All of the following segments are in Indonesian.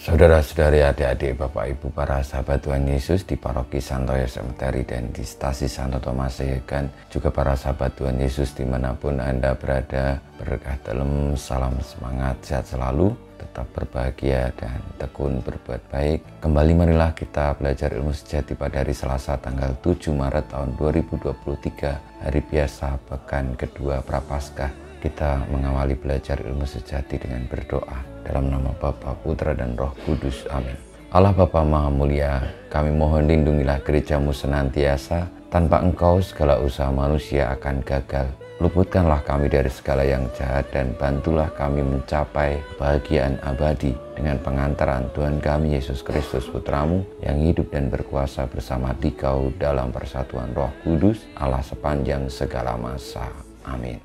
Saudara-saudari, adik-adik, Bapak Ibu, para sahabat Tuhan Yesus di Paroki Santoyo Cemetery dan di Stasi Santo Thomas Seyegan, juga para sahabat Tuhan Yesus dimanapun Anda berada, berkah dalam, salam semangat, sehat selalu, tetap berbahagia dan tekun berbuat baik. Kembali marilah kita belajar ilmu sejati pada hari Selasa tanggal 7 Maret tahun 2023, hari biasa pekan kedua Prapaskah. Kita mengawali belajar ilmu sejati dengan berdoa dalam nama Bapa, Putra, dan Roh Kudus. Amin. Allah Bapa Maha Mulia, kami mohon lindungilah gerejamu senantiasa. Tanpa Engkau segala usaha manusia akan gagal. Luputkanlah kami dari segala yang jahat dan bantulah kami mencapai kebahagiaan abadi dengan pengantaran Tuhan kami Yesus Kristus Putramu yang hidup dan berkuasa bersama Dikau dalam persatuan Roh Kudus, Allah sepanjang segala masa. Amin.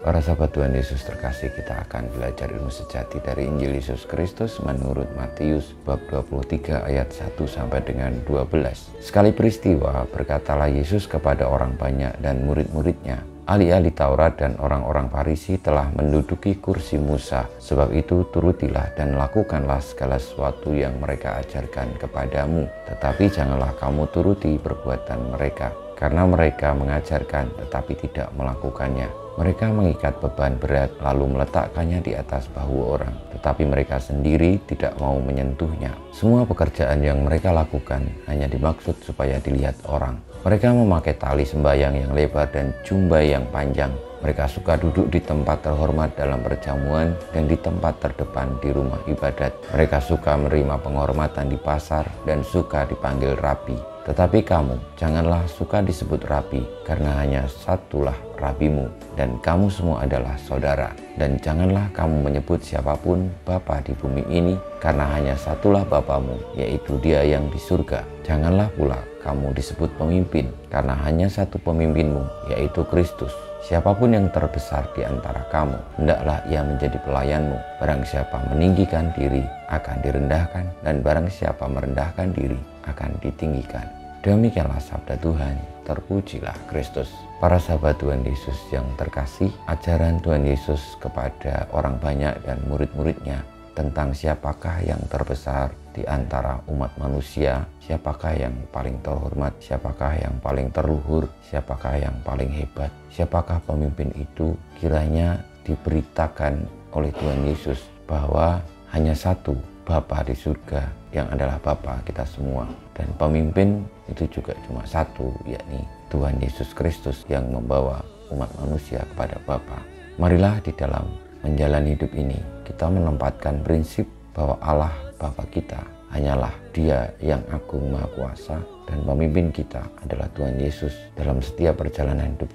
Para sahabat Tuhan Yesus terkasih, kita akan belajar ilmu sejati dari Injil Yesus Kristus menurut Matius bab 23 ayat 1 sampai dengan 12. Sekali peristiwa berkatalah Yesus kepada orang banyak dan murid-muridnya, ahli-ahli Taurat dan orang-orang Farisi telah menduduki kursi Musa. Sebab itu turutilah dan lakukanlah segala sesuatu yang mereka ajarkan kepadamu. Tetapi janganlah kamu turuti perbuatan mereka, karena mereka mengajarkan tetapi tidak melakukannya. Mereka mengikat beban berat lalu meletakkannya di atas bahu orang, tetapi mereka sendiri tidak mau menyentuhnya. Semua pekerjaan yang mereka lakukan hanya dimaksud supaya dilihat orang. Mereka memakai tali sembahyang yang lebar dan jumbai yang panjang. Mereka suka duduk di tempat terhormat dalam perjamuan dan di tempat terdepan di rumah ibadat. Mereka suka menerima penghormatan di pasar dan suka dipanggil rabi. Tetapi kamu janganlah suka disebut rabi, karena hanya satulah rabimu, dan kamu semua adalah saudara. Dan janganlah kamu menyebut siapapun Bapa di bumi ini, karena hanya satulah Bapamu, yaitu Dia yang di surga. Janganlah pula kamu disebut pemimpin, karena hanya satu pemimpinmu, yaitu Kristus. Siapapun yang terbesar di antara kamu, hendaklah ia menjadi pelayanmu. Barang siapa meninggikan diri akan direndahkan, dan barang siapa merendahkan diri akan ditinggikan. Demikianlah sabda Tuhan, terpujilah Kristus. Para sahabat Tuhan Yesus yang terkasih, ajaran Tuhan Yesus kepada orang banyak dan murid-muridnya tentang siapakah yang terbesar di antara umat manusia, siapakah yang paling terhormat, siapakah yang paling terluhur, siapakah yang paling hebat, siapakah pemimpin itu, kiranya diberitakan oleh Tuhan Yesus bahwa hanya satu Bapa di surga yang adalah Bapa kita semua, dan pemimpin itu juga cuma satu, yakni Tuhan Yesus Kristus yang membawa umat manusia kepada Bapa. Marilah di dalam menjalani hidup ini kita menempatkan prinsip bahwa Allah Bapa kita hanyalah Dia yang agung maha kuasa, dan pemimpin kita adalah Tuhan Yesus. Dalam setiap perjalanan hidup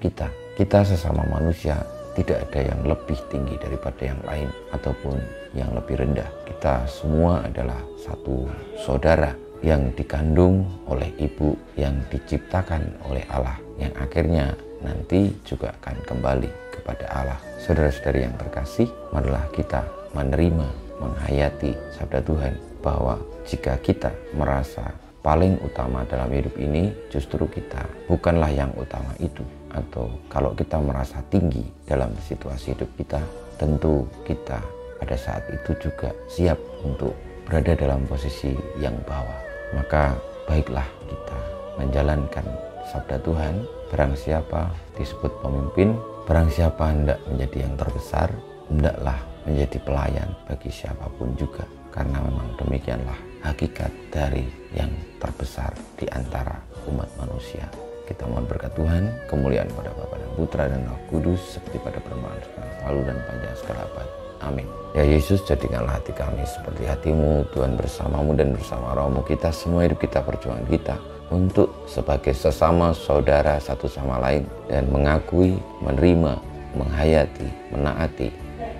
kita sesama manusia tidak ada yang lebih tinggi daripada yang lain ataupun yang lebih rendah. Kita semua adalah satu saudara yang dikandung oleh ibu, yang diciptakan oleh Allah, yang akhirnya nanti juga akan kembali kepada Allah. Saudara-saudari yang terkasih, marilah kita menerima, menghayati sabda Tuhan bahwa jika kita merasa paling utama dalam hidup ini, justru kita bukanlah yang utama itu. Atau kalau kita merasa tinggi dalam situasi hidup kita, tentu kita pada saat itu juga siap untuk berada dalam posisi yang bawah. Maka baiklah kita menjalankan sabda Tuhan, barang siapa disebut pemimpin, barang siapa hendak menjadi yang terbesar, hendaklah menjadi pelayan bagi siapapun juga. Karena memang demikianlah hakikat dari yang terbesar di antara umat manusia. Kita mohon berkat Tuhan, kemuliaan pada Bapa dan Putra dan Roh Kudus, seperti pada permulaan sekarang, selalu dan panjang segala abad. Amin. Ya Yesus, jadikanlah hati kami seperti hatimu, Tuhan bersamamu dan bersama rohmu, kita semua hidup kita, perjuangan kita untuk sebagai sesama saudara satu sama lain, dan mengakui, menerima, menghayati, menaati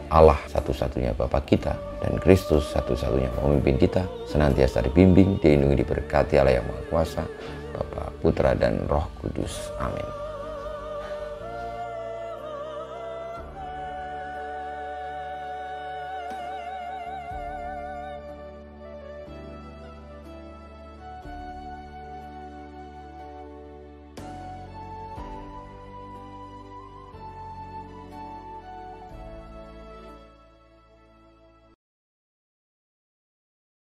Allah satu-satunya Bapa kita, dan Kristus satu-satunya pemimpin kita, senantiasa dibimbing, dilindungi, diberkati Allah yang Maha Kuasa, Bapa, Putra, dan Roh Kudus. Amin.